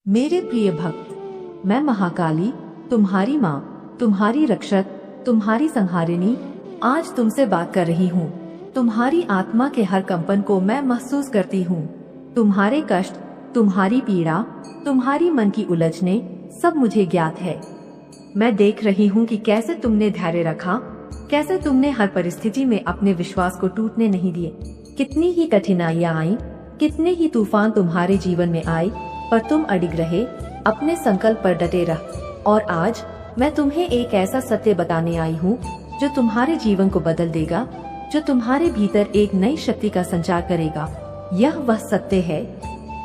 मेरे प्रिय भक्त, मैं महाकाली, तुम्हारी माँ, तुम्हारी रक्षक, तुम्हारी संहारिणी, आज तुमसे बात कर रही हूँ। तुम्हारी आत्मा के हर कंपन को मैं महसूस करती हूँ। तुम्हारे कष्ट, तुम्हारी पीड़ा, तुम्हारी मन की उलझने सब मुझे ज्ञात है। मैं देख रही हूँ कि कैसे तुमने धैर्य रखा, कैसे तुमने हर परिस्थिति में अपने विश्वास को टूटने नहीं दिए। कितनी ही कठिनाइयाँ आई, कितने ही तूफान तुम्हारे जीवन में आए, पर तुम अडिग रहे, अपने संकल्प पर डटे रह। और आज मैं तुम्हें एक ऐसा सत्य बताने आई हूँ जो तुम्हारे जीवन को बदल देगा, जो तुम्हारे भीतर एक नई शक्ति का संचार करेगा। यह वह सत्य है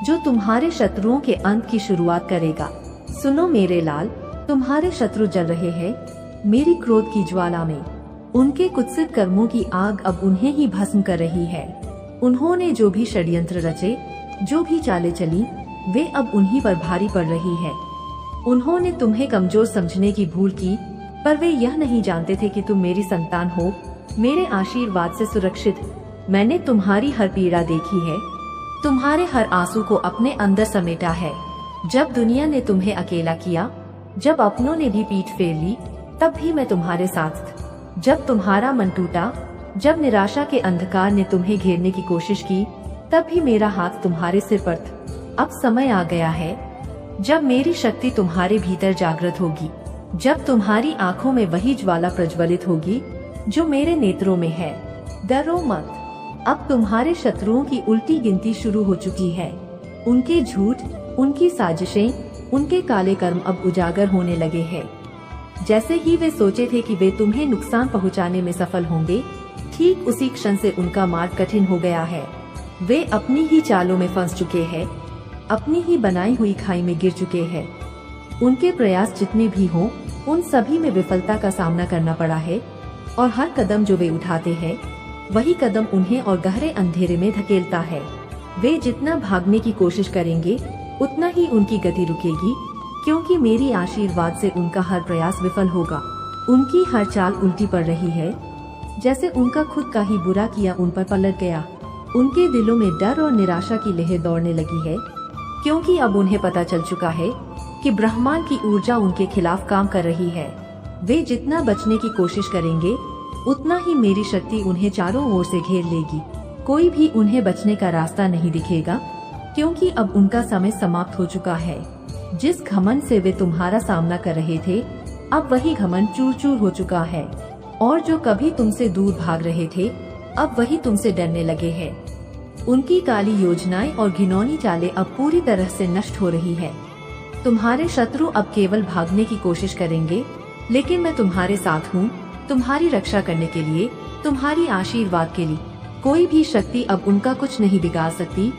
जो तुम्हारे शत्रुओं के अंत की शुरुआत करेगा। सुनो मेरे लाल, तुम्हारे शत्रु जल रहे हैं मेरी क्रोध की ज्वाला में। उनके कुत्सित कर्मों की आग अब उन्हें ही भस्म कर रही है। उन्होंने जो भी षड्यंत्र रचे, जो भी चालें चली, वे अब उन्हीं पर भारी पड़ रही है। उन्होंने तुम्हें कमजोर समझने की भूल की, पर वे यह नहीं जानते थे कि तुम मेरी संतान हो, मेरे आशीर्वाद से सुरक्षित। मैंने तुम्हारी हर पीड़ा देखी है, तुम्हारे हर आंसू को अपने अंदर समेटा है। जब दुनिया ने तुम्हें अकेला किया, जब अपनों ने भी पीठ फेर ली, तब भी मैं तुम्हारे साथ था। जब तुम्हारा मन टूटा, जब निराशा के अंधकार ने तुम्हें घेरने की कोशिश की, तब भी मेरा हाथ तुम्हारे सिर पर था। अब समय आ गया है जब मेरी शक्ति तुम्हारे भीतर जागृत होगी, जब तुम्हारी आंखों में वही ज्वाला प्रज्वलित होगी जो मेरे नेत्रों में है। डरो मत, अब तुम्हारे शत्रुओं की उल्टी गिनती शुरू हो चुकी है। उनके झूठ, उनकी साजिशें, उनके काले कर्म अब उजागर होने लगे हैं। जैसे ही वे सोचे थे कि वे तुम्हें नुकसान पहुंचाने में सफल होंगे, ठीक उसी क्षण से उनका मार्ग कठिन हो गया है। वे अपनी ही चालों में फंस चुके हैं, अपनी ही बनाई हुई खाई में गिर चुके हैं। उनके प्रयास जितने भी हों, उन सभी में विफलता का सामना करना पड़ा है, और हर कदम जो वे उठाते हैं, वही कदम उन्हें और गहरे अंधेरे में धकेलता है। वे जितना भागने की कोशिश करेंगे, उतना ही उनकी गति रुकेगी, क्योंकि मेरी आशीर्वाद से उनका हर प्रयास विफल होगा। उनकी हर चाल उल्टी पड़ रही है, जैसे उनका खुद का ही बुरा किया उन पर पलट गया। उनके दिलों में डर और निराशा की लहर दौड़ने लगी है, क्योंकि अब उन्हें पता चल चुका है कि ब्रह्मांड की ऊर्जा उनके खिलाफ काम कर रही है। वे जितना बचने की कोशिश करेंगे, उतना ही मेरी शक्ति उन्हें चारों ओर से घेर लेगी। कोई भी उन्हें बचने का रास्ता नहीं दिखेगा, क्योंकि अब उनका समय समाप्त हो चुका है। जिस घमंड से वे तुम्हारा सामना कर रहे थे, अब वही घमंड चूर चूर हो चुका है। और जो कभी तुमसे दूर भाग रहे थे, अब वही तुमसे डरने लगे हैं। उनकी काली योजनाएं और घिनौनी चालें अब पूरी तरह से नष्ट हो रही है। तुम्हारे शत्रु अब केवल भागने की कोशिश करेंगे, लेकिन मैं तुम्हारे साथ हूँ, तुम्हारी रक्षा करने के लिए, तुम्हारी आशीर्वाद के लिए। कोई भी शक्ति अब उनका कुछ नहीं बिगाड़ सकती,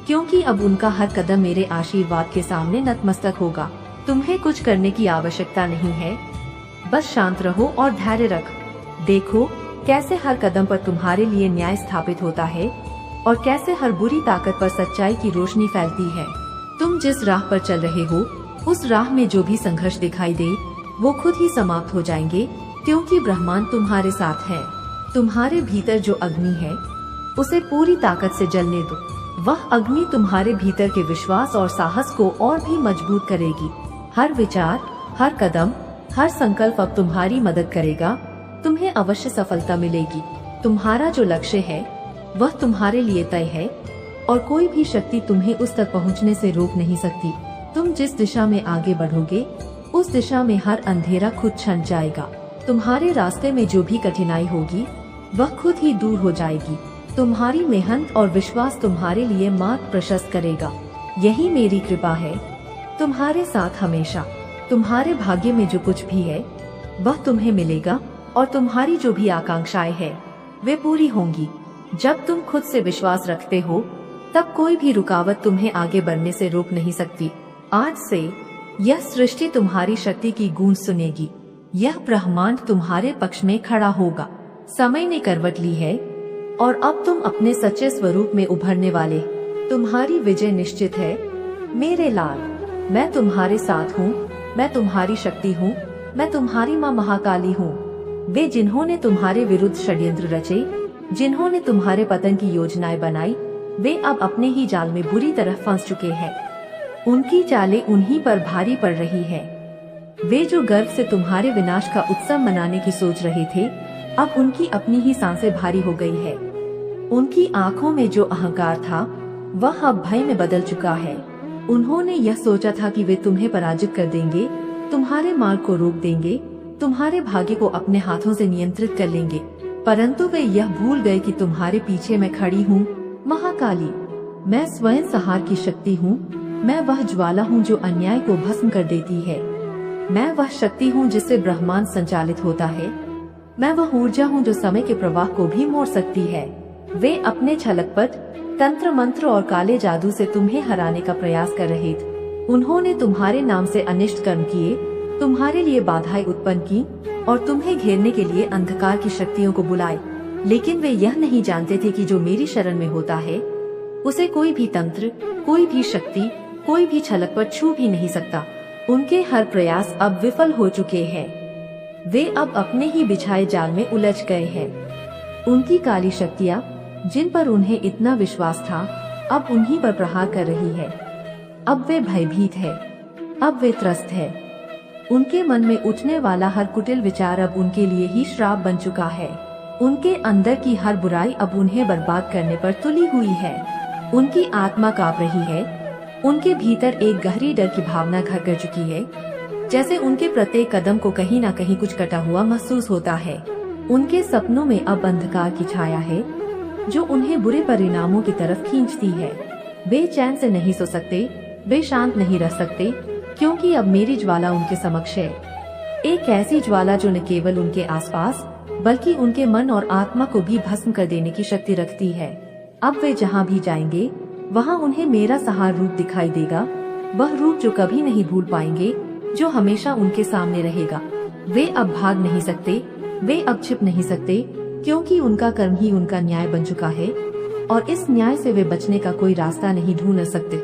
क्योंकि अब उनका हर कदम मेरे आशीर्वाद के सामने नतमस्तक होगा। तुम्हें कुछ करने की आवश्यकता नहीं है, बस शांत रहो और धैर्य रख। देखो कैसे हर कदम पर तुम्हारे लिए न्याय स्थापित होता है, और कैसे हर बुरी ताकत पर सच्चाई की रोशनी फैलती है। तुम जिस राह पर चल रहे हो, उस राह में जो भी संघर्ष दिखाई दे, वो खुद ही समाप्त हो जाएंगे, क्योंकि ब्रह्मांड तुम्हारे साथ है। तुम्हारे भीतर जो अग्नि है, उसे पूरी ताकत से जलने दो। वह अग्नि तुम्हारे भीतर के विश्वास और साहस को और भी मजबूत करेगी। हर विचार, हर कदम, हर संकल्प अब तुम्हारी मदद करेगा। तुम्हें अवश्य सफलता मिलेगी। तुम्हारा जो लक्ष्य है, वह तुम्हारे लिए तय है, और कोई भी शक्ति तुम्हें उस तक पहुंचने से रोक नहीं सकती। तुम जिस दिशा में आगे बढ़ोगे, उस दिशा में हर अंधेरा खुद छन जाएगा। तुम्हारे रास्ते में जो भी कठिनाई होगी, वह खुद ही दूर हो जाएगी। तुम्हारी मेहनत और विश्वास तुम्हारे लिए मार्ग प्रशस्त करेगा। यही मेरी कृपा है, तुम्हारे साथ हमेशा। तुम्हारे भाग्य में जो कुछ भी है, वह तुम्हें मिलेगा, और तुम्हारी जो भी आकांक्षाएं हैं, वे पूरी होंगी। जब तुम खुद से विश्वास रखते हो, तब कोई भी रुकावट तुम्हें आगे बढ़ने से रोक नहीं सकती। आज से यह सृष्टि तुम्हारी शक्ति की गूंज सुनेगी। यह ब्रह्मांड तुम्हारे पक्ष में खड़ा होगा। समय ने करवट ली है, और अब तुम अपने सच्चे स्वरूप में उभरने वाले। तुम्हारी विजय निश्चित है मेरे लाल। मैं तुम्हारे साथ हूँ, मैं तुम्हारी शक्ति हूँ, मैं तुम्हारी माँ महाकाली हूँ। वे जिन्होंने तुम्हारे विरुद्ध षड्यंत्र रचे, जिन्होंने तुम्हारे पतन की योजनाएं बनाई, वे अब अपने ही जाल में बुरी तरह फंस चुके हैं। उनकी चालें उन्हीं पर भारी पड़ रही है। वे जो गर्व से तुम्हारे विनाश का उत्सव मनाने की सोच रहे थे, अब उनकी अपनी ही सांसें भारी हो गई है। उनकी आंखों में जो अहंकार था वह अब भय में बदल चुका है। उन्होंने यह सोचा था कि वे तुम्हें पराजित कर देंगे, तुम्हारे मार्ग को रोक देंगे, तुम्हारे भाग्य को अपने हाथों से नियंत्रित कर लेंगे, परंतु वे यह भूल गए कि तुम्हारे पीछे मैं खड़ी हूँ, महाकाली। मैं स्वयं संहार की शक्ति हूँ। मैं वह ज्वाला हूँ जो अन्याय को भस्म कर देती है। मैं वह शक्ति हूँ जिससे ब्रह्मांड संचालित होता है। मैं वह ऊर्जा हूँ जो समय के प्रवाह को भी मोड़ सकती है। वे अपने छलकपट, तंत्र मंत्र और काले जादू से तुम्हें हराने का प्रयास कर रहे थे। उन्होंने तुम्हारे नाम से अनिष्ट कर्म किए, तुम्हारे लिए बाधाएं उत्पन्न की और तुम्हें घेरने के लिए अंधकार की शक्तियों को बुलाए। लेकिन वे यह नहीं जानते थे कि जो मेरी शरण में होता है उसे कोई भी तंत्र, कोई भी शक्ति, कोई भी छलकपट छू भी नहीं सकता। उनके हर प्रयास अब विफल हो चुके हैं। वे अब अपने ही बिछाए जाल में उलझ गए हैं। उनकी काली शक्तियाँ, जिन पर उन्हें इतना विश्वास था, अब उन्हीं पर प्रहार कर रही है। अब वे भयभीत है, अब वे त्रस्त है। उनके मन में उठने वाला हर कुटिल विचार अब उनके लिए ही श्राप बन चुका है। उनके अंदर की हर बुराई अब उन्हें बर्बाद करने पर तुली हुई है। उनकी आत्मा कांप रही है। उनके भीतर एक गहरी डर की भावना घर कर चुकी है। जैसे उनके प्रत्येक कदम को कहीं न कहीं कुछ कटा हुआ महसूस होता है। उनके सपनों में अब अंधकार की छाया है जो उन्हें बुरे परिणामों की तरफ खींचती है। वे चैन से नहीं सो सकते, वे शांत नहीं रह सकते, क्योंकि अब मेरी ज्वाला उनके समक्ष है। एक ऐसी ज्वाला जो न केवल उनके आसपास बल्कि उनके मन और आत्मा को भी भस्म कर देने की शक्ति रखती है। अब वे जहाँ भी जाएंगे वहाँ उन्हें मेरा सहार रूप दिखाई देगा, वह रूप जो कभी नहीं भूल पाएंगे, जो हमेशा उनके सामने रहेगा। वे अब भाग नहीं सकते, वे अब छिप नहीं सकते, क्योंकि उनका कर्म ही उनका न्याय बन चुका है और इस न्याय से वे बचने का कोई रास्ता नहीं ढूंढ सकते।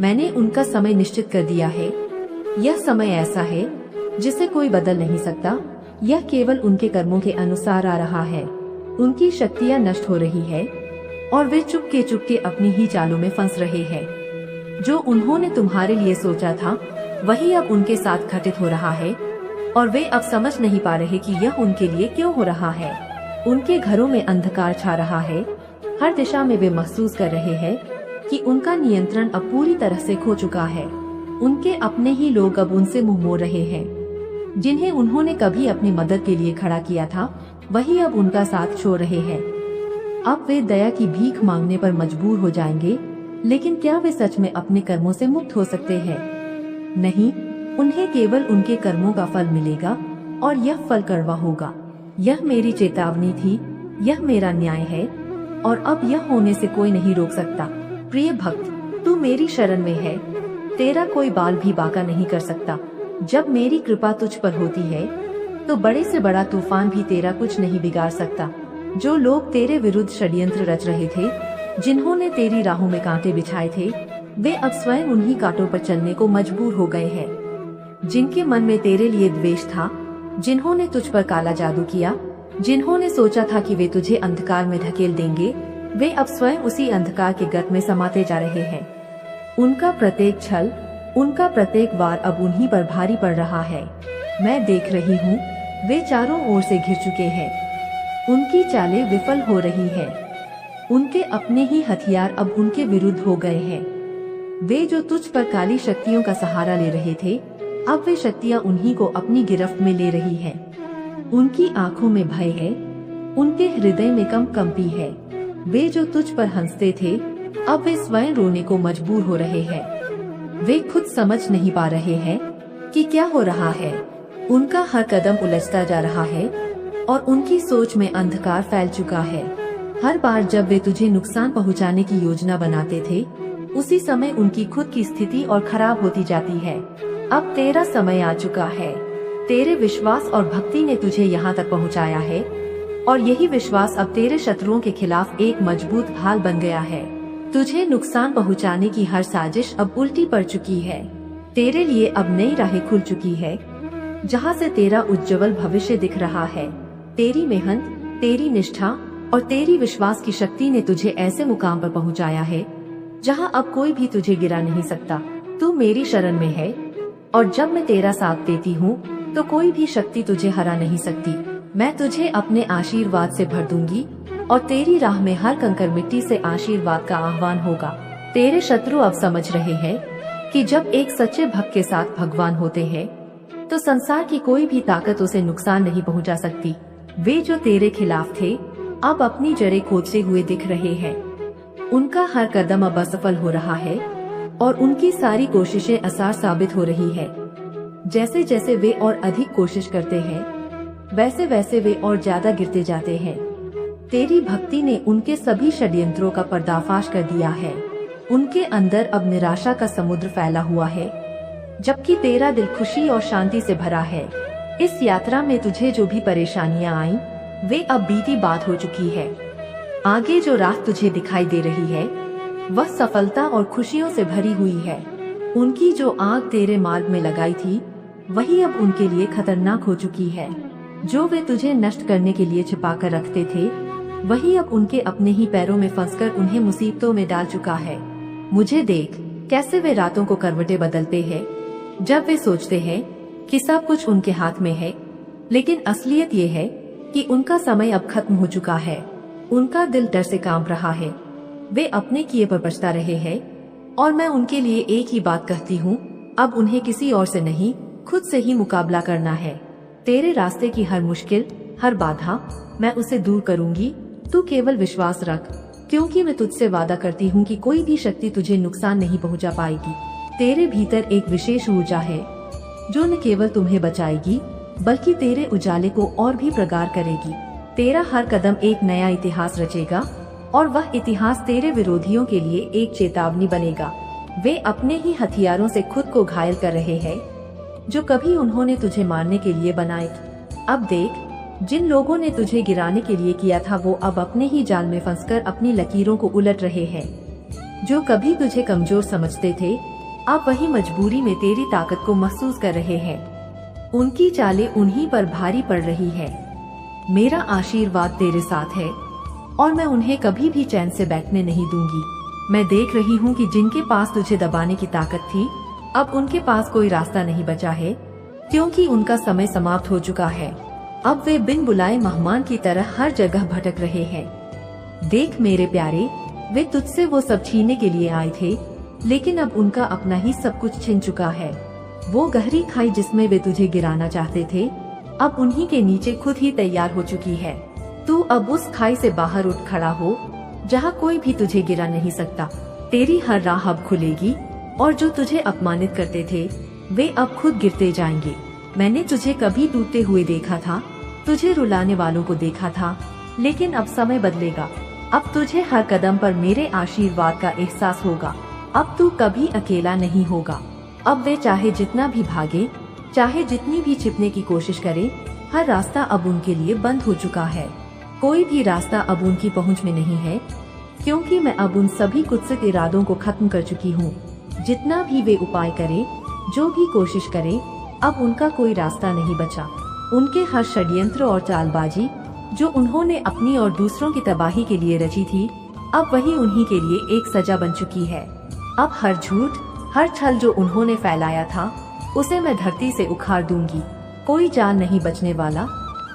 मैंने उनका समय निश्चित कर दिया है। यह समय ऐसा है जिसे कोई बदल नहीं सकता। यह केवल उनके कर्मों के अनुसार आ रहा है। उनकी शक्तियाँ नष्ट हो रही है और वे चुपके चुपके अपनी ही चालों में फंस रहे हैं। जो उन्होंने तुम्हारे लिए सोचा था वही अब उनके साथ घटित हो रहा है और वे अब समझ नहीं पा रहे कि यह उनके लिए क्यों हो रहा है। उनके घरों में अंधकार छा रहा है। हर दिशा में वे महसूस कर रहे हैं कि उनका नियंत्रण अब पूरी तरह से खो चुका है। उनके अपने ही लोग अब उनसे मुंह मोड़ रहे हैं। जिन्हें उन्होंने कभी अपनी मदद के लिए खड़ा किया था वही अब उनका साथ छोड़ रहे हैं। अब वे दया की भीख मांगने पर मजबूर हो जाएंगे, लेकिन क्या वे सच में अपने कर्मों से मुक्त हो सकते हैं? नहीं, उन्हें केवल उनके कर्मों का फल मिलेगा और यह फल कड़वा होगा। यह मेरी चेतावनी थी, यह मेरा न्याय है और अब यह होने से कोई नहीं रोक सकता। प्रिय भक्त, तू मेरी शरण में है, तेरा कोई बाल भी बांका नहीं कर सकता। जब मेरी कृपा तुझ पर होती है तो बड़े से बड़ा तूफान भी तेरा कुछ नहीं बिगाड़ सकता। जो लोग तेरे विरुद्ध षड्यंत्र रच रहे थे, जिन्होंने तेरी राहों में कांटे बिछाए थे, वे अब स्वयं उन्हीं कांटों पर चलने को मजबूर हो गए हैं। जिनके मन में तेरे लिए द्वेष था, जिन्होंने तुझ पर काला जादू किया, जिन्होंने सोचा था कि वे तुझे अंधकार में धकेल देंगे, वे अब स्वयं उसी अंधकार के गर्त में समाते जा रहे हैं। उनका प्रत्येक छल, उनका प्रत्येक वार अब उन्हीं पर भारी पड़ रहा है। मैं देख रही हूँ, वे चारों ओर से घिर चुके हैं। उनकी चालें विफल हो रही है। उनके अपने ही हथियार अब उनके विरुद्ध हो गए हैं। वे जो तुझ पर काली शक्तियों का सहारा ले रहे थे, अब वे शक्तियाँ उन्हीं को अपनी गिरफ्त में ले रही है। उनकी आंखों में भय है, उनके हृदय में कंपी है। वे जो तुझ पर हंसते थे, अब वे स्वयं रोने को मजबूर हो रहे हैं। वे खुद समझ नहीं पा रहे हैं कि क्या हो रहा है। उनका हर कदम उलझता जा रहा है और उनकी सोच में अंधकार फैल चुका है। हर बार जब वे तुझे नुकसान पहुंचाने की योजना बनाते थे, उसी समय उनकी खुद की स्थिति और खराब होती जाती है। अब तेरा समय आ चुका है। तेरे विश्वास और भक्ति ने तुझे यहाँ तक पहुँचाया है और यही विश्वास अब तेरे शत्रुओं के खिलाफ एक मजबूत ढाल बन गया है। तुझे नुकसान पहुँचाने की हर साजिश अब उल्टी पड़ चुकी है। तेरे लिए अब नई राहें खुल चुकी है, जहाँ से तेरा उज्जवल भविष्य दिख रहा है। तेरी मेहनत, तेरी निष्ठा और तेरी विश्वास की शक्ति ने तुझे ऐसे मुकाम पर पहुँचाया है जहाँ अब कोई भी तुझे गिरा नहीं सकता। तू मेरी शरण में है और जब मैं तेरा साथ देती हूँ तो कोई भी शक्ति तुझे हरा नहीं सकती। मैं तुझे अपने आशीर्वाद से भर दूंगी और तेरी राह में हर कंकर मिट्टी से आशीर्वाद का आह्वान होगा। तेरे शत्रु अब समझ रहे हैं कि जब एक सच्चे भक्त के साथ भगवान होते हैं तो संसार की कोई भी ताकत उसे नुकसान नहीं पहुंचा सकती। वे जो तेरे खिलाफ थे अब अपनी जड़ें खोदते हुए दिख रहे हैं। उनका हर कदम अब असफल हो रहा है और उनकी सारी कोशिशें असर साबित हो रही है। जैसे जैसे वे और अधिक कोशिश करते हैं वैसे वैसे वे और ज्यादा गिरते जाते हैं। तेरी भक्ति ने उनके सभी षड्यंत्रों का पर्दाफाश कर दिया है। उनके अंदर अब निराशा का समुद्र फैला हुआ है, जबकि तेरा दिल खुशी और शांति से भरा है। इस यात्रा में तुझे जो भी परेशानियां आईं, वे अब बीती बात हो चुकी है। आगे जो राह तुझे दिखाई दे रही है वह सफलता और खुशियों से भरी हुई है। उनकी जो आग तेरे मार्ग में लगाई थी वही अब उनके लिए खतरनाक हो चुकी है। जो वे तुझे नष्ट करने के लिए छिपा कर रखते थे वही अब उनके अपने ही पैरों में फंसकर उन्हें मुसीबतों में डाल चुका है। मुझे देख कैसे वे रातों को करवटें बदलते हैं जब वे सोचते हैं कि सब कुछ उनके हाथ में है, लेकिन असलियत ये है कि उनका समय अब खत्म हो चुका है। उनका दिल डर से कांप रहा है। वे अपने किए पर पछता रहे हैं और मैं उनके लिए एक ही बात कहती हूँ, अब उन्हें किसी और से नहीं खुद से ही मुकाबला करना है। तेरे रास्ते की हर मुश्किल, हर बाधा मैं उसे दूर करूंगी। तू केवल विश्वास रख, क्योंकि मैं तुझसे वादा करती हूँ कि कोई भी शक्ति तुझे नुकसान नहीं पहुँचा पाएगी। तेरे भीतर एक विशेष ऊर्जा है जो न केवल तुम्हें बचाएगी बल्कि तेरे उजाले को और भी प्रगाढ़ करेगी। तेरा हर कदम एक नया इतिहास रचेगा और वह इतिहास तेरे विरोधियों के लिए एक चेतावनी बनेगा। वे अपने ही हथियारों से खुद को घायल कर रहे हैं जो कभी उन्होंने तुझे मारने के लिए बनाए थे। अब देख, जिन लोगों ने तुझे गिराने के लिए किया था वो अब अपने ही जाल में फंसकर अपनी लकीरों को उलट रहे हैं। जो कभी तुझे कमजोर समझते थे अब वही मजबूरी में तेरी ताकत को महसूस कर रहे हैं। उनकी चालें उन्हीं पर भारी पड़ रही है। मेरा आशीर्वाद तेरे साथ है और मैं उन्हें कभी भी चैन से बैठने नहीं दूंगी। मैं देख रही हूँ कि जिनके पास तुझे दबाने की ताकत थी अब उनके पास कोई रास्ता नहीं बचा है, क्योंकि उनका समय समाप्त हो चुका है। अब वे बिन बुलाए मेहमान की तरह हर जगह भटक रहे हैं। देख मेरे प्यारे, वे तुझसे वो सब छीनने के लिए आए थे, लेकिन अब उनका अपना ही सब कुछ छिन चुका है। वो गहरी खाई जिसमें वे तुझे गिराना चाहते थे अब उन्हीं के नीचे खुद ही तैयार हो चुकी है। तू अब उस खाई से बाहर उठ खड़ा हो जहाँ कोई भी तुझे गिरा नहीं सकता। तेरी हर राह अब खुलेगी और जो तुझे अपमानित करते थे वे अब खुद गिरते जाएंगे। मैंने तुझे कभी टूटते हुए देखा था, तुझे रुलाने वालों को देखा था, लेकिन अब समय बदलेगा। अब तुझे हर कदम पर मेरे आशीर्वाद का एहसास होगा। अब तू कभी अकेला नहीं होगा। अब वे चाहे जितना भी भागे, चाहे जितनी भी छिपने की कोशिश करे, हर रास्ता अब उनके लिए बंद हो चुका है। कोई भी रास्ता अब उनकी पहुंच में नहीं है, क्योंकि मैं अब उन सभी कुत्सित इरादों को खत्म कर चुकी हूँ। जितना भी वे उपाय करें, जो भी कोशिश करें, अब उनका कोई रास्ता नहीं बचा। उनके हर षड्यंत्र और चालबाजी जो उन्होंने अपनी और दूसरों की तबाही के लिए रची थी अब वही उन्हीं के लिए एक सजा बन चुकी है। अब हर झूठ, हर छल जो उन्होंने फैलाया था उसे मैं धरती से उखाड़ दूंगी। कोई जान नहीं बचने वाला,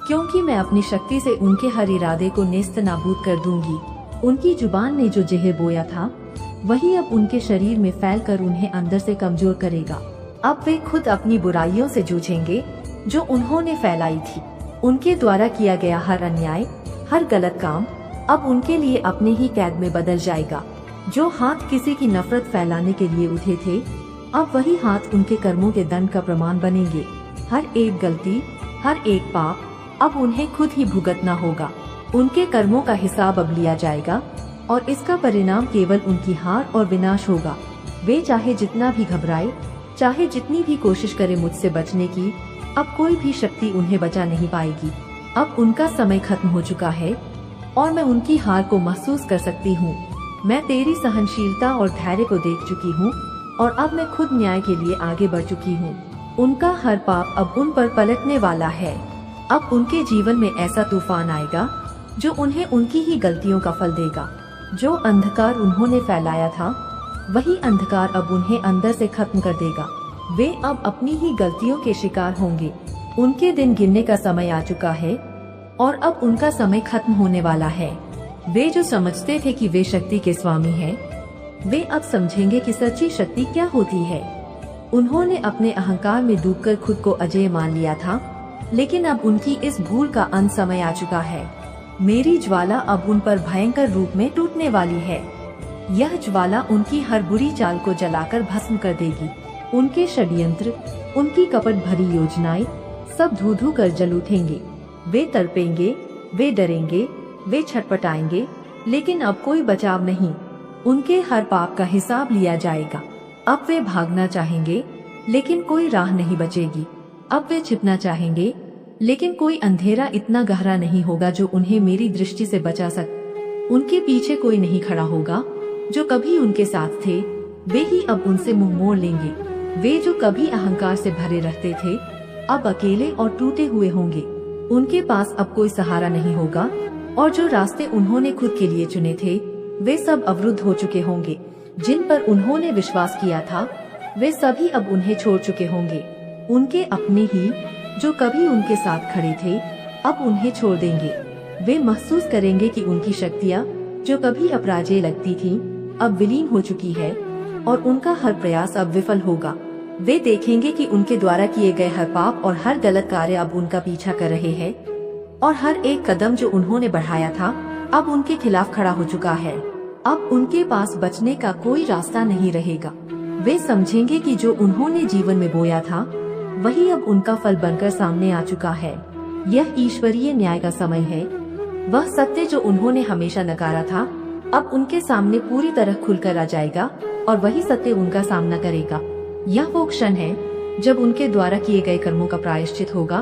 क्योंकि मैं अपनी शक्ति से उनके हर इरादे को नेस्त नाबूद कर दूंगी। उनकी जुबान ने जो जहर बोया था वही अब उनके शरीर में फैलकर उन्हें अंदर से कमजोर करेगा। अब वे खुद अपनी बुराइयों से जूझेंगे जो उन्होंने फैलाई थी। उनके द्वारा किया गया हर अन्याय, हर गलत काम अब उनके लिए अपने ही कैद में बदल जाएगा। जो हाथ किसी की नफरत फैलाने के लिए उठे थे अब वही हाथ उनके कर्मों के दंड का प्रमाण बनेंगे। हर एक गलती, हर एक पाप अब उन्हें खुद ही भुगतना होगा। उनके कर्मों का हिसाब अब लिया जाएगा और इसका परिणाम केवल उनकी हार और विनाश होगा। वे चाहे जितना भी घबराए, चाहे जितनी भी कोशिश करे मुझसे बचने की, अब कोई भी शक्ति उन्हें बचा नहीं पाएगी। अब उनका समय खत्म हो चुका है और मैं उनकी हार को महसूस कर सकती हूँ। मैं तेरी सहनशीलता और धैर्य को देख चुकी हूँ और अब मैं खुद न्याय के लिए आगे बढ़ चुकी हूँ। उनका हर पाप अब उन पर पलटने वाला है। अब उनके जीवन में ऐसा तूफान आएगा जो उन्हें उनकी ही गलतियों का फल देगा। जो अंधकार उन्होंने फैलाया था वही अंधकार अब उन्हें अंदर से खत्म कर देगा। वे अब अपनी ही गलतियों के शिकार होंगे। उनके दिन गिनने का समय आ चुका है और अब उनका समय खत्म होने वाला है। वे जो समझते थे कि वे शक्ति के स्वामी हैं, वे अब समझेंगे कि सच्ची शक्ति क्या होती है। उन्होंने अपने अहंकार में डूबकर खुद को अजेय मान लिया था, लेकिन अब उनकी इस भूल का अंत समय आ चुका है। मेरी ज्वाला अब उन पर भयंकर रूप में टूटने वाली है। यह ज्वाला उनकी हर बुरी चाल को जलाकर भस्म कर देगी। उनके षड्यंत्र, उनकी कपट भरी योजनाएं सब धू धू कर जल उठेंगे। वे तड़पेंगे, वे डरेंगे, वे छटपटाएंगे, लेकिन अब कोई बचाव नहीं। उनके हर पाप का हिसाब लिया जाएगा। अब वे भागना चाहेंगे, लेकिन कोई राह नहीं बचेगी। अब वे छिपना चाहेंगे, लेकिन कोई अंधेरा इतना गहरा नहीं होगा जो उन्हें मेरी दृष्टि से बचा सके। उनके पीछे कोई नहीं खड़ा होगा। जो कभी उनके साथ थे, वे ही अब उनसे मुंह मोड़ लेंगे। वे जो कभी अहंकार से भरे रहते थे, अब अकेले और टूटे हुए होंगे। उनके पास अब कोई सहारा नहीं होगा और जो रास्ते उन्होंने खुद के लिए चुने थे, वे सब अवरुद्ध हो चुके होंगे। जिन पर उन्होंने विश्वास किया था, वे सभी अब उन्हें छोड़ चुके होंगे। उनके अपने ही जो कभी उनके साथ खड़े थे, अब उन्हें छोड़ देंगे। वे महसूस करेंगे कि उनकी शक्तियाँ जो कभी अपराजेय लगती थीं, अब विलीन हो चुकी है और उनका हर प्रयास अब विफल होगा। वे देखेंगे कि उनके द्वारा किए गए हर पाप और हर गलत कार्य अब उनका पीछा कर रहे हैं और हर एक कदम जो उन्होंने बढ़ाया था, अब उनके खिलाफ खड़ा हो चुका है। अब उनके पास बचने का कोई रास्ता नहीं रहेगा। वे समझेंगे कि जो उन्होंने जीवन में बोया था, वही अब उनका फल बनकर सामने आ चुका है। यह ईश्वरीय न्याय का समय है। वह सत्य जो उन्होंने हमेशा नकारा था, अब उनके सामने पूरी तरह खुलकर आ जाएगा और वही सत्य उनका सामना करेगा। यह वो क्षण है जब उनके द्वारा किए गए कर्मों का प्रायश्चित होगा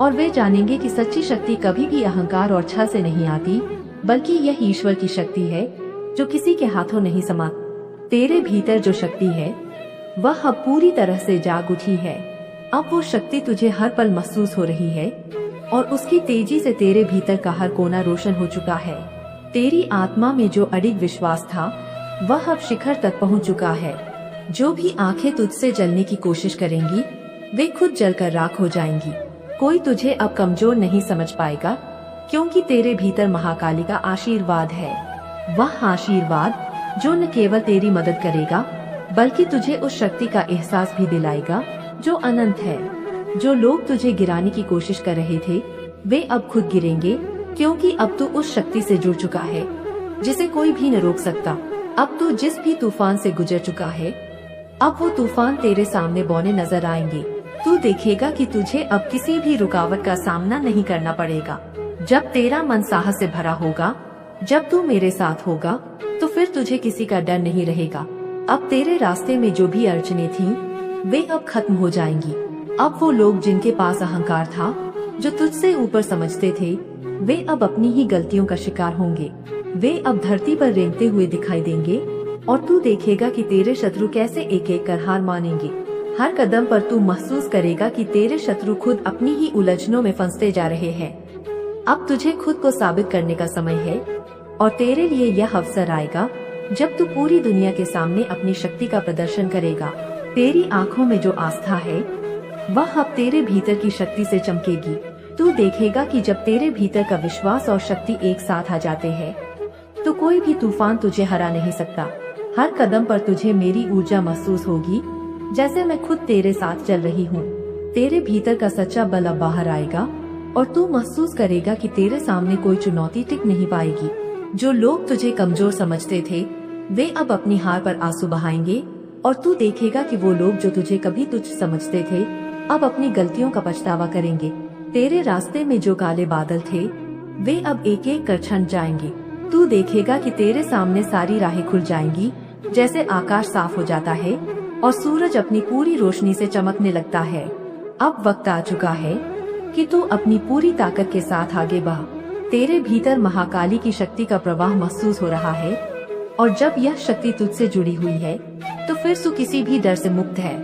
और वे जानेंगे कि सच्ची शक्ति कभी भी अहंकार और छल से नहीं आती, बल्कि यह ईश्वर की शक्ति है जो किसी के हाथों नहीं समाती। तेरे भीतर जो शक्ति है, वह अब पूरी तरह से जाग उठी है। अब वो शक्ति तुझे हर पल महसूस हो रही है और उसकी तेजी से तेरे भीतर का हर कोना रोशन हो चुका है। तेरी आत्मा में जो अडिग विश्वास था, वह अब शिखर तक पहुंच चुका है। जो भी आंखें तुझसे जलने की कोशिश करेंगी, वे खुद जलकर राख हो जाएंगी। कोई तुझे अब कमजोर नहीं समझ पाएगा, क्योंकि तेरे भीतर महाकाली का आशीर्वाद है। वह आशीर्वाद जो न केवल तेरी मदद करेगा, बल्कि तुझे उस शक्ति का एहसास भी दिलाएगा जो अनंत है। जो लोग तुझे गिराने की कोशिश कर रहे थे, वे अब खुद गिरेंगे, क्योंकि अब तू उस शक्ति से जुड़ चुका है जिसे कोई भी न रोक सकता। अब तू जिस भी तूफान से गुजर चुका है, अब वो तूफान तेरे सामने बौने नजर आएंगे। तू देखेगा कि तुझे अब किसी भी रुकावट का सामना नहीं करना पड़ेगा। जब तेरा मन साहस से भरा होगा, जब तू मेरे साथ होगा, तो फिर तुझे किसी का डर नहीं रहेगा। अब तेरे रास्ते में जो भी अड़चने थीं, वे अब खत्म हो जाएंगी। अब वो लोग जिनके पास अहंकार था, जो तुझसे ऊपर समझते थे, वे अब अपनी ही गलतियों का शिकार होंगे। वे अब धरती पर रेंगते हुए दिखाई देंगे और तू देखेगा कि तेरे शत्रु कैसे एक एक कर हार मानेंगे। हर कदम पर तू महसूस करेगा कि तेरे शत्रु खुद अपनी ही उलझनों में फंसते जा रहे हैं। अब तुझे खुद को साबित करने का समय है और तेरे लिए यह अवसर आएगा जब तू पूरी दुनिया के सामने अपनी शक्ति का प्रदर्शन करेगा। तेरी आँखों में जो आस्था है, वह अब तेरे भीतर की शक्ति से चमकेगी। तू देखेगा कि जब तेरे भीतर का विश्वास और शक्ति एक साथ आ जाते हैं, तो कोई भी तूफान तुझे हरा नहीं सकता। हर कदम पर तुझे मेरी ऊर्जा महसूस होगी, जैसे मैं खुद तेरे साथ चल रही हूँ। तेरे भीतर का सच्चा बल अब बाहर आएगा और तू महसूस करेगा कि तेरे सामने कोई चुनौती टिक नहीं पाएगी। जो लोग तुझे कमजोर समझते थे, वे अब अपनी हार पर आंसू बहाएंगे और तू देखेगा कि वो लोग जो तुझे कभी तुच्छ समझते थे, अब अपनी गलतियों का पछतावा करेंगे। तेरे रास्ते में जो काले बादल थे, वे अब एक एक कर छंट जाएंगे। तू देखेगा कि तेरे सामने सारी राहें खुल जाएंगी, जैसे आकाश साफ हो जाता है और सूरज अपनी पूरी रोशनी से चमकने लगता है। अब वक्त आ चुका है कि तू अपनी पूरी ताकत के साथ आगे बढ़। तेरे भीतर महाकाली की शक्ति का प्रवाह महसूस हो रहा है और जब यह शक्ति तुझसे जुड़ी हुई है, तो फिर तू किसी भी डर से मुक्त है।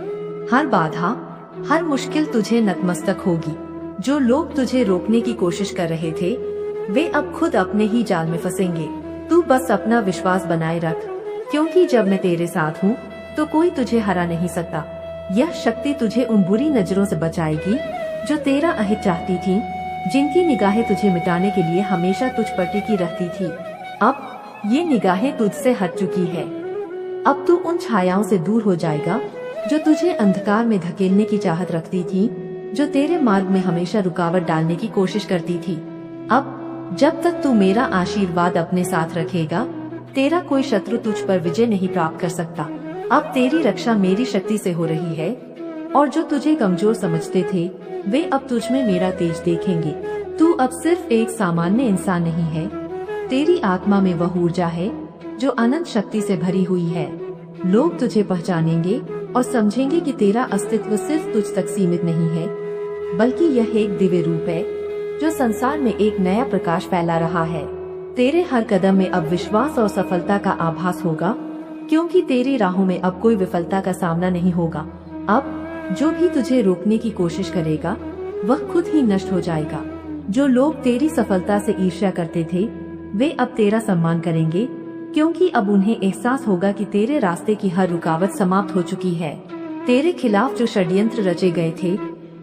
हर बाधा, हर मुश्किल तुझे नतमस्तक होगी। जो लोग तुझे रोकने की कोशिश कर रहे थे, वे अब खुद अपने ही जाल में फंसेंगे। तू बस अपना विश्वास बनाए रख क्योंकि जब मैं तेरे साथ हूँ तो कोई तुझे हरा नहीं सकता। यह शक्ति तुझे उन बुरी नजरों से बचाएगी जो तेरा अहित चाहती थी, जिनकी निगाहें तुझे मिटाने के लिए हमेशा तुझ पर टिकी रहती थी। अब ये निगाहें तुझसे हट चुकी है। अब तू उन छायाओं से दूर हो जाएगा जो तुझे अंधकार में धकेलने की चाहत रखती थी, जो तेरे मार्ग में हमेशा रुकावट डालने की कोशिश करती थी। अब जब तक तू मेरा आशीर्वाद अपने साथ रखेगा, तेरा कोई शत्रु तुझ पर विजय नहीं प्राप्त कर सकता। अब तेरी रक्षा मेरी शक्ति से हो रही है, और जो तुझे कमजोर समझते थे वे अब तुझ में मेरा तेज देखेंगे। तू अब सिर्फ एक सामान्य इंसान नहीं है, तेरी आत्मा में वह ऊर्जा है जो अनंत शक्ति से भरी हुई है। लोग तुझे पहचानेंगे और समझेंगे कि तेरा अस्तित्व सिर्फ तुझ तक सीमित नहीं है, बल्कि यह एक दिव्य रूप है जो संसार में एक नया प्रकाश फैला रहा है। तेरे हर कदम में अब विश्वास और सफलता का आभास होगा, क्योंकि तेरी राहों में अब कोई विफलता का सामना नहीं होगा। अब जो भी तुझे रोकने की कोशिश करेगा वह खुद ही नष्ट हो जाएगा। जो लोग तेरी सफलता से ईर्ष्या करते थे वे अब तेरा सम्मान करेंगे, क्योंकि अब उन्हें एहसास होगा कि तेरे रास्ते की हर रुकावट समाप्त हो चुकी है। तेरे खिलाफ जो षड्यंत्र रचे गए थे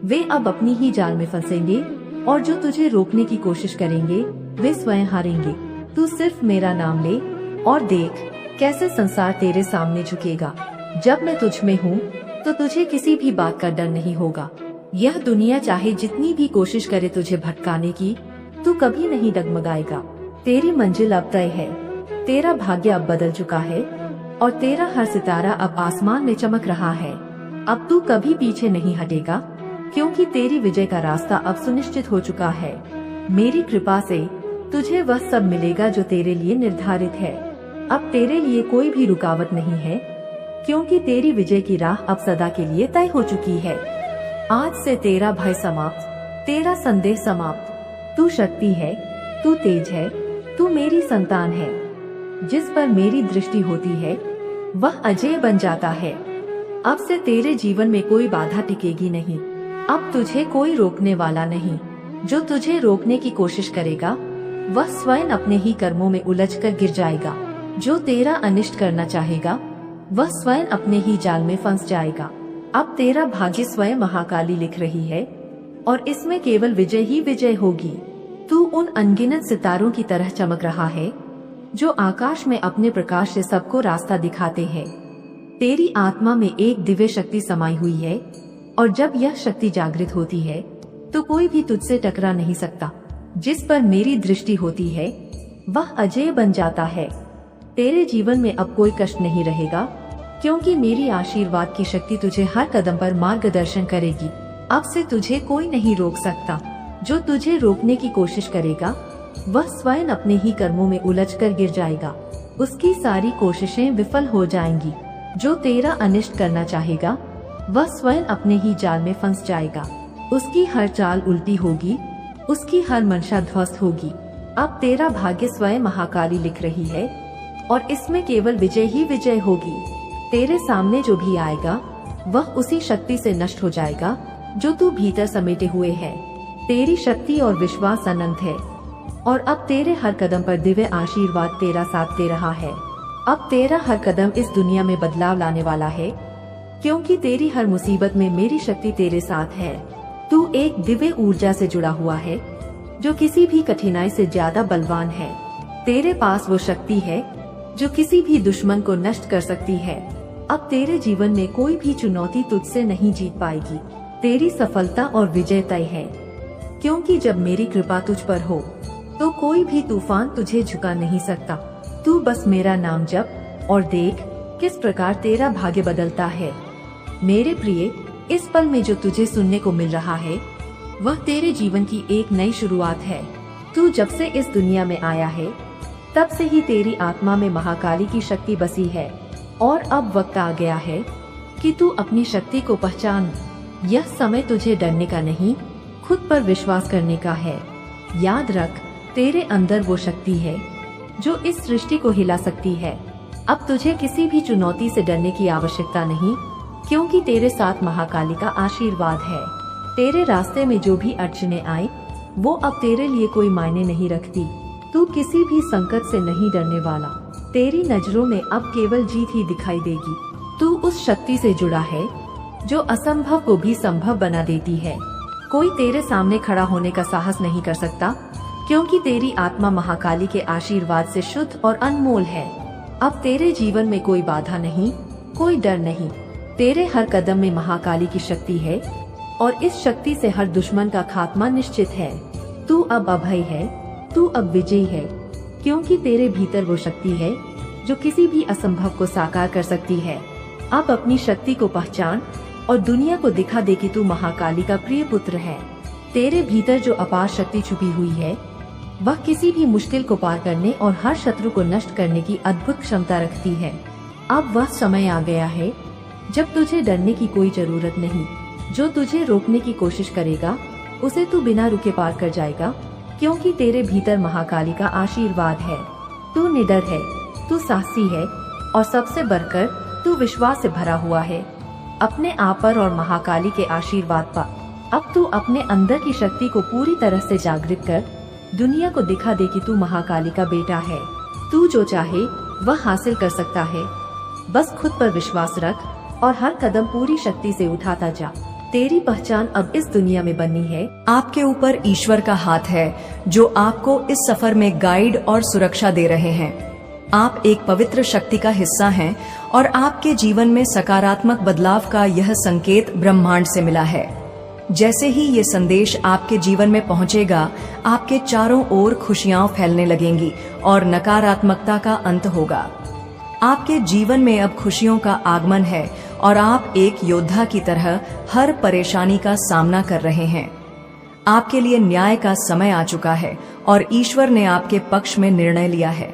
वे अब अपनी ही जाल में फंसेंगे, और जो तुझे रोकने की कोशिश करेंगे वे स्वयं हारेंगे। तू सिर्फ मेरा नाम ले और देख कैसे संसार तेरे सामने झुकेगा। जब मैं तुझ में हूँ तो तुझे किसी भी बात का डर नहीं होगा। यह दुनिया चाहे जितनी भी कोशिश करे तुझे भटकाने की, तू कभी नहीं डगमगाएगा। तेरी मंजिल अब तय है, तेरा भाग्य अब बदल चुका है, और तेरा हर सितारा अब आसमान में चमक रहा है। अब तू कभी पीछे नहीं हटेगा, क्योंकि तेरी विजय का रास्ता अब सुनिश्चित हो चुका है। मेरी कृपा से तुझे वह सब मिलेगा जो तेरे लिए निर्धारित है। अब तेरे लिए कोई भी रुकावट नहीं है, क्योंकि तेरी विजय की राह अब सदा के लिए तय हो चुकी है। आज से तेरा भय समाप्त, तेरा संदेह समाप्त। तू शक्ति है, तू तेज है, तू मेरी संतान है। जिस पर मेरी दृष्टि होती है वह अजय बन जाता है। अब से तेरे जीवन में कोई बाधा टिकेगी नहीं। अब तुझे कोई रोकने वाला नहीं। जो तुझे रोकने की कोशिश करेगा वह स्वयं अपने ही कर्मों में उलझकर गिर जाएगा। जो तेरा अनिष्ट करना चाहेगा वह स्वयं अपने ही जाल में फंस जाएगा। अब तेरा भाग्य स्वयं महाकाली लिख रही है, और इसमें केवल विजय ही विजय होगी। तू उन अनगिनत सितारों की तरह चमक रहा है जो आकाश में अपने प्रकाश से सबको रास्ता दिखाते हैं। तेरी आत्मा में एक दिव्य शक्ति समाई हुई है, और जब यह शक्ति जागृत होती है तो कोई भी तुझसे टकरा नहीं सकता। जिस पर मेरी दृष्टि होती है वह अजय बन जाता है। तेरे जीवन में अब कोई कष्ट नहीं रहेगा, क्योंकि मेरी आशीर्वाद की शक्ति तुझे हर कदम पर मार्गदर्शन करेगी। अब से तुझे कोई नहीं रोक सकता। जो तुझे रोकने की कोशिश करेगा वह स्वयं अपने ही कर्मों में उलझकर गिर जाएगा। उसकी सारी कोशिशें विफल हो जाएंगी। जो तेरा अनिष्ट करना चाहेगा वह स्वयं अपने ही जाल में फंस जाएगा। उसकी हर चाल उल्टी होगी, उसकी हर मंशा ध्वस्त होगी। अब तेरा भाग्य स्वयं महाकाली लिख रही है, और इसमें केवल विजय ही विजय होगी। तेरे सामने जो भी आएगा वह उसी शक्ति से नष्ट हो जाएगा जो तू भीतर समेटे हुए है। तेरी शक्ति और विश्वास अनंत है, और अब तेरे हर कदम पर दिव्य आशीर्वाद तेरा साथ दे रहा है। अब तेरा हर कदम इस दुनिया में बदलाव लाने वाला है, क्योंकि तेरी हर मुसीबत में मेरी शक्ति तेरे साथ है। तू एक दिव्य ऊर्जा से जुड़ा हुआ है जो किसी भी कठिनाई से ज्यादा बलवान है। तेरे पास वो शक्ति है जो किसी भी दुश्मन को नष्ट कर सकती है। अब तेरे जीवन में कोई भी चुनौती तुझसे नहीं जीत पाएगी। तेरी सफलता और विजय तय है, क्योंकि जब मेरी कृपा तुझ पर हो तो कोई भी तूफान तुझे झुका नहीं सकता। तू बस मेरा नाम जप और देख किस प्रकार तेरा भाग्य बदलता है। मेरे प्रिय, इस पल में जो तुझे सुनने को मिल रहा है वह तेरे जीवन की एक नई शुरुआत है। तू जब से इस दुनिया में आया है तब से ही तेरी आत्मा में महाकाली की शक्ति बसी है, और अब वक्त आ गया है कि तू अपनी शक्ति को पहचान। यह समय तुझे डरने का नहीं, खुद पर विश्वास करने का है। याद रख, तेरे अंदर वो शक्ति है जो इस सृष्टि को हिला सकती है। अब तुझे किसी भी चुनौती से डरने की आवश्यकता नहीं, क्योंकि तेरे साथ महाकाली का आशीर्वाद है। तेरे रास्ते में जो भी अड़चने आए वो अब तेरे लिए कोई मायने नहीं रखती। तू किसी भी संकट से नहीं डरने वाला। तेरी नजरों में अब केवल जीत ही दिखाई देगी। तू उस शक्ति से जुड़ा है जो असंभव को भी संभव बना देती है। कोई तेरे सामने खड़ा होने का साहस नहीं कर सकता, क्योंकि तेरी आत्मा महाकाली के आशीर्वाद से शुद्ध और अनमोल है। अब तेरे जीवन में कोई बाधा नहीं, कोई डर नहीं। तेरे हर कदम में महाकाली की शक्ति है और इस शक्ति से हर दुश्मन का खात्मा निश्चित है। तू अब अभय है, तू अब विजयी है, क्योंकि तेरे भीतर वो शक्ति है जो किसी भी असंभव को साकार कर सकती है। अब अपनी शक्ति को पहचान और दुनिया को दिखा दे कि तू महाकाली का प्रिय पुत्र है। तेरे भीतर जो अपार शक्ति छुपी हुई है वह किसी भी मुश्किल को पार करने और हर शत्रु को नष्ट करने की अद्भुत क्षमता रखती है। अब वह समय आ गया है जब तुझे डरने की कोई जरूरत नहीं। जो तुझे रोकने की कोशिश करेगा उसे तू बिना रुके पार कर जाएगा, क्योंकि तेरे भीतर महाकाली का आशीर्वाद है। तू निडर है, तू साहसी है और सबसे बढ़कर तू विश्वास से भरा हुआ है। अपने आप पर और महाकाली के आशीर्वाद पर अब तू अपने अंदर की शक्ति को पूरी तरह से जागृत कर दुनिया को दिखा दे कि तू महाकाली का बेटा है। तू जो चाहे वह हासिल कर सकता है। बस खुद पर विश्वास रख और हर कदम पूरी शक्ति से उठाता जा। तेरी पहचान अब इस दुनिया में बननी है। आपके ऊपर ईश्वर का हाथ है जो आपको इस सफर में गाइड और सुरक्षा दे रहे हैं। आप एक पवित्र शक्ति का हिस्सा हैं और आपके जीवन में सकारात्मक बदलाव का यह संकेत ब्रह्मांड से मिला है। जैसे ही ये संदेश आपके जीवन में पहुंचेगा, आपके चारों ओर खुशियां फैलने लगेंगी और नकारात्मकता का अंत होगा। आपके जीवन में अब खुशियों का आगमन है और आप एक योद्धा की तरह हर परेशानी का सामना कर रहे हैं। आपके लिए न्याय का समय आ चुका है और ईश्वर ने आपके पक्ष में निर्णय लिया है।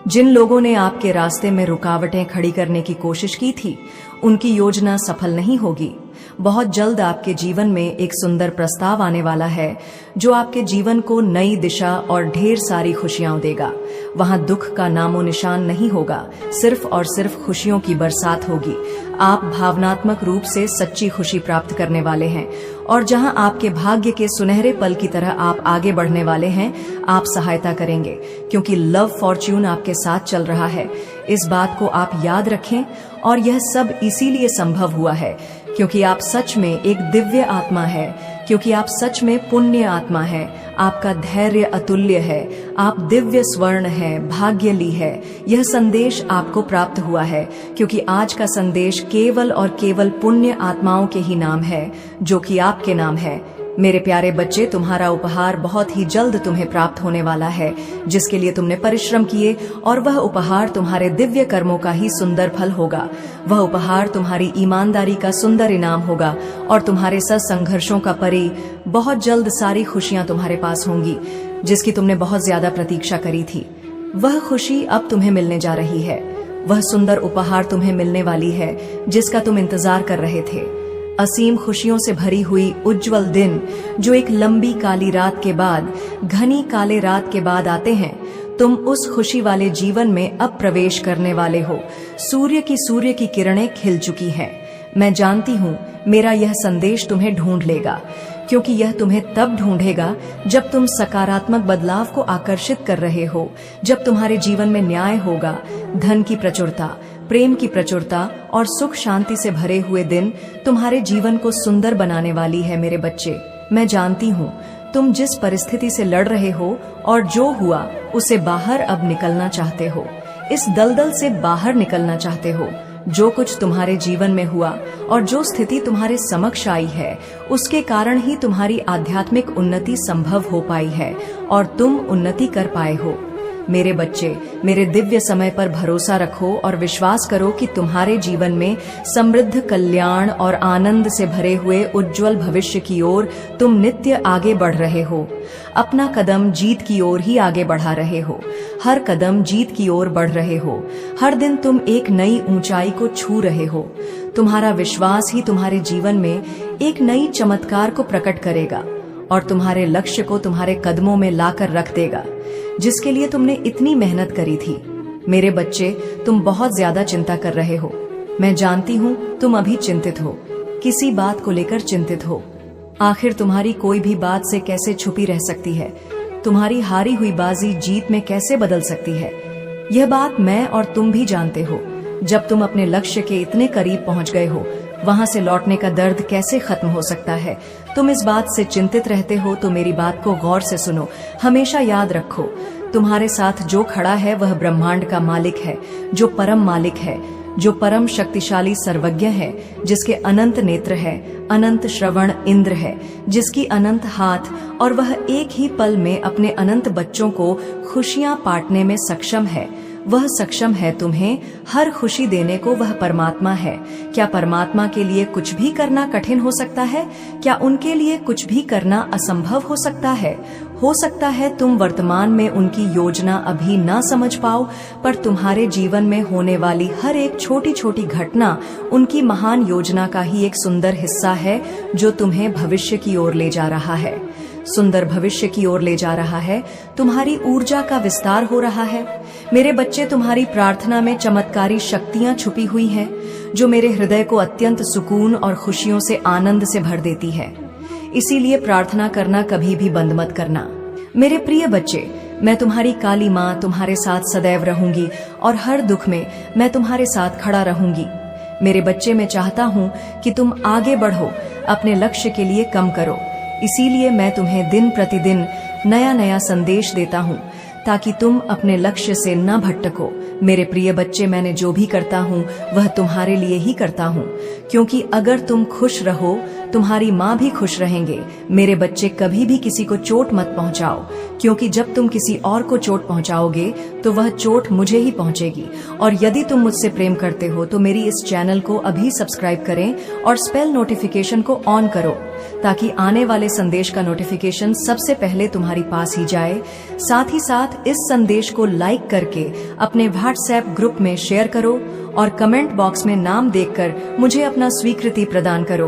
जिन लोगों ने आपके रास्ते में रुकावटें खड़ी करने की कोशिश की थी, उनकी योजना सफल नहीं होगी। बहुत जल्द आपके जीवन में एक सुंदर प्रस्ताव आने वाला है जो आपके जीवन को नई दिशा और ढेर सारी खुशियां देगा। वहां दुख का नामो निशान नहीं होगा, सिर्फ और सिर्फ खुशियों की बरसात होगी। आप भावनात्मक रूप से सच्ची खुशी प्राप्त करने वाले हैं और जहां आपके भाग्य के सुनहरे पल की तरह आप आगे बढ़ने वाले हैं, आप सहायता करेंगे, क्योंकि लव फॉर्च्यून आपके साथ चल रहा है। इस बात को आप याद रखें और यह सब इसीलिए संभव हुआ है क्योंकि आप सच में एक दिव्य आत्मा है, क्योंकि आप सच में पुण्य आत्मा है। आपका धैर्य अतुल्य है, आप दिव्य स्वर्ण है, भाग्यली है। यह संदेश आपको प्राप्त हुआ है क्योंकि आज का संदेश केवल और केवल पुण्य आत्माओं के ही नाम है, जो कि आपके नाम है। मेरे प्यारे बच्चे, तुम्हारा उपहार बहुत ही जल्द तुम्हें प्राप्त होने वाला है, जिसके लिए तुमने परिश्रम किए, और वह उपहार तुम्हारे दिव्य कर्मों का ही सुंदर फल होगा। वह उपहार तुम्हारी ईमानदारी का सुंदर इनाम होगा और तुम्हारे संघर्षों का परी बहुत जल्द सारी खुशियां तुम्हारे पास होंगी, जिसकी तुमने बहुत ज्यादा प्रतीक्षा करी थी। वह खुशी अब तुम्हें मिलने जा रही है। वह सुंदर उपहार तुम्हें मिलने वाली है जिसका तुम इंतजार कर रहे थे। असीम खुशियों से भरी हुई उज्जवल दिन जो एक लंबी काली रात के बाद, घनी काले रात के बाद आते हैं। तुम उस खुशी वाले जीवन में अब प्रवेश करने वाले हो। सूर्य की किरणें खिल चुकी हैं। मैं जानती हूँ मेरा यह संदेश तुम्हें ढूंढ लेगा, क्योंकि यह तुम्हें तब ढूंढेगा जब तुम सकारात्मक बदलाव को आकर्षित कर रहे हो, जब तुम्हारे जीवन में न्याय होगा, धन की प्रचुरता, प्रेम की प्रचुरता और सुख शांति से भरे हुए दिन तुम्हारे जीवन को सुंदर बनाने वाली है। मेरे बच्चे, मैं जानती हूँ तुम जिस परिस्थिति से लड़ रहे हो और जो हुआ उसे बाहर अब निकलना चाहते हो। इस दलदल से बाहर निकलना चाहते हो। जो कुछ तुम्हारे जीवन में हुआ और जो स्थिति तुम्हारे समक्ष आई है, उसके कारण ही तुम्हारी आध्यात्मिक उन्नति संभव हो पाई है और तुम उन्नति कर पाए हो। मेरे बच्चे, मेरे दिव्य समय पर भरोसा रखो और विश्वास करो कि तुम्हारे जीवन में समृद्ध, कल्याण और आनंद से भरे हुए उज्जवल भविष्य की ओर तुम नित्य आगे बढ़ रहे हो। अपना कदम जीत की ओर ही आगे बढ़ा रहे हो। हर कदम जीत की ओर बढ़ रहे हो। हर दिन तुम एक नई ऊंचाई को छू रहे हो। तुम्हारा विश्वास ही तुम्हारे जीवन में एक नई चमत्कार को प्रकट करेगा और तुम्हारे लक्ष्य को तुम्हारे कदमों में लाकर रख देगा, जिसके लिए तुमने इतनी मेहनत करी थी। मेरे बच्चे, तुम बहुत ज्यादा चिंता कर रहे हो। मैं जानती हूँ तुम अभी चिंतित हो, किसी बात को लेकर चिंतित हो। आखिर तुम्हारी कोई भी बात से कैसे छुपी रह सकती है? तुम्हारी हारी हुई बाजी जीत में कैसे बदल सकती है? यह बात मैं और तुम भी जानते हो। जब तुम अपने लक्ष्य के इतने करीब पहुंच गए हो, वहां से लौटने का दर्द कैसे खत्म हो सकता है? तुम इस बात से चिंतित रहते हो तो मेरी बात को गौर से सुनो। हमेशा याद रखो, तुम्हारे साथ जो खड़ा है वह ब्रह्मांड का मालिक है, जो परम मालिक है, जो परम शक्तिशाली सर्वज्ञ है, जिसके अनंत नेत्र है, अनंत श्रवण इंद्र है, जिसकी अनंत हाथ, और वह एक ही पल में अपने अनंत बच्चों को खुशियां बांटने में सक्षम है। वह सक्षम है तुम्हें हर खुशी देने को। वह परमात्मा है। क्या परमात्मा के लिए कुछ भी करना कठिन हो सकता है? क्या उनके लिए कुछ भी करना असंभव हो सकता है? हो सकता है तुम वर्तमान में उनकी योजना अभी ना समझ पाओ, पर तुम्हारे जीवन में होने वाली हर एक छोटी छोटी घटना उनकी महान योजना का ही एक सुंदर हिस्सा है, जो तुम्हें भविष्य की ओर ले जा रहा है। सुंदर भविष्य की ओर ले जा रहा है। तुम्हारी ऊर्जा का विस्तार हो रहा है। मेरे बच्चे, तुम्हारी प्रार्थना में चमत्कारी शक्तियां छुपी हुई हैं, जो मेरे हृदय को अत्यंत सुकून और खुशियों से आनंद से भर देती है। इसीलिए प्रार्थना करना कभी भी बंद मत करना। मेरे प्रिय बच्चे, मैं तुम्हारी काली माँ तुम्हारे साथ सदैव रहूंगी और हर दुख में मैं तुम्हारे साथ खड़ा रहूंगी। मेरे बच्चे, मैं चाहता हूँ कि तुम आगे बढ़ो, अपने लक्ष्य के लिए कम करो। इसीलिए मैं तुम्हें दिन प्रतिदिन नया नया संदेश देता हूँ, ताकि तुम अपने लक्ष्य से न भटको। मेरे प्रिय बच्चे, मैंने जो भी करता हूँ वह तुम्हारे लिए ही करता हूँ, क्योंकि अगर तुम खुश रहो, तुम्हारी माँ भी खुश रहेंगे। मेरे बच्चे, कभी भी किसी को चोट मत पहुँचाओ, क्योंकि जब तुम किसी और को चोट पहुँचाओगे तो वह चोट मुझे ही पहुँचेगी। और यदि तुम मुझसे प्रेम करते हो तो मेरी इस चैनल को अभी सब्सक्राइब करें और स्पेल नोटिफिकेशन को ऑन करो, ताकि आने वाले संदेश का नोटिफिकेशन सबसे पहले तुम्हारी पास ही जाए। साथ ही साथ इस संदेश को लाइक करके अपने व्हाट्सएप ग्रुप में शेयर करो और कमेंट बॉक्स में नाम देखकर मुझे अपना स्वीकृति प्रदान करो।